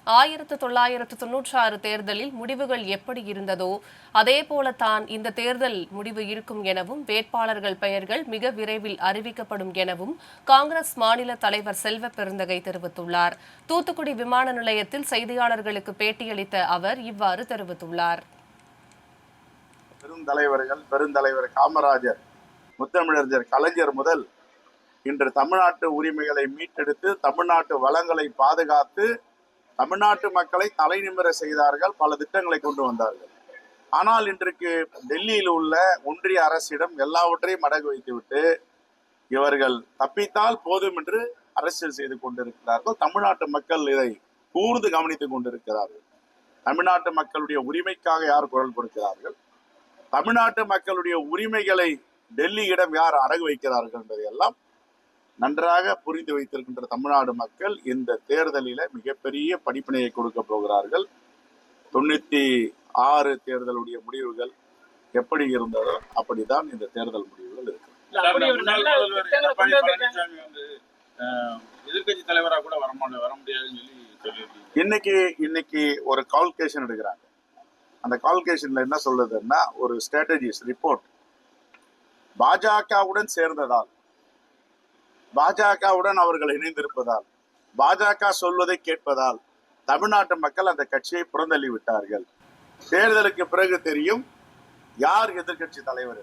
1996 தேர்தலில் முடிவுகள் எப்படி இருந்ததோ அதேபோலத்தான் இந்த தேர்தல் முடிவு இருக்கும் எனவும் வேட்பாளர்கள் பெயர்கள் மிக விரைவில் அறிவிக்கப்படும் எனவும் காங்கிரஸ் மாநில தலைவர் செல்வ பெருந்தகை தெரிவித்துள்ளார். தூத்துக்குடி விமான நிலையத்தில் செய்தியாளர்களுக்கு பேட்டியளித்த அவர் இவ்வாறு தெரிவித்துள்ளார். பெருந்தலைவர் காமராஜர், முத்தமிழறிஞர் கலைஞர் முதல் இன்று தமிழ்நாட்டு உரிமைகளை மீட்டெடுத்து தமிழ்நாட்டு வளங்களை பாதுகாத்து தமிழ்நாட்டு மக்களை தலைநிமிர செய்தார்கள். பல திட்டங்களை கொண்டு வந்தார்கள். ஆனால் இன்றைக்கு டெல்லியில் உள்ள ஒன்றிய அரசிடம் எல்லாவற்றையும் அடகு வைத்துவிட்டு இவர்கள் தப்பித்தால் போதும் என்று அரசியல் செய்து கொண்டிருக்கிறார்கள். தமிழ்நாட்டு மக்கள் இதை கூர்ந்து கவனித்துக் கொண்டிருக்கிறார்கள். தமிழ்நாட்டு மக்களுடைய உரிமைக்காக யார் குரல் கொடுக்கிறார்கள், தமிழ்நாட்டு மக்களுடைய உரிமைகளை டெல்லியிடம் யார் அடகு வைக்கிறார்கள் என்பதையெல்லாம் நன்றாக புரிந்து வைத்திருக்கின்ற தமிழ்நாடு மக்கள் இந்த தேர்தலில் மிகப்பெரிய படிப்பினையை கொடுக்க போகிறார்கள். 96 தேர்தலுடைய முடிவுகள் எப்படி இருந்ததோ அப்படிதான் இந்த தேர்தல் முடிவுகள் இருக்கு. எதிர்கட்சி தலைவராக கூட வர முடியாதுன்னு சொல்லி இன்னைக்கு ஒரு கால்குலேஷன் எடுக்கிறாங்க. அந்த கால்குலேஷன்ல என்ன சொல்லுதுன்னா, ஒரு ஸ்ட்ராட்டஜிஸ் ரிப்போர்ட் பாஜகவுடன் சேர்ந்ததால், பாஜகவுடன் அவர்கள் இணைந்திருப்பதால், பாஜக சொல்வதை கேட்பதால் தமிழ்நாட்டு மக்கள் அந்த கட்சியை புறந்தள்ளி விட்டார்கள். தேர்தலுக்கு பிறகு தெரியும் யார் எதிர்கட்சி தலைவர்.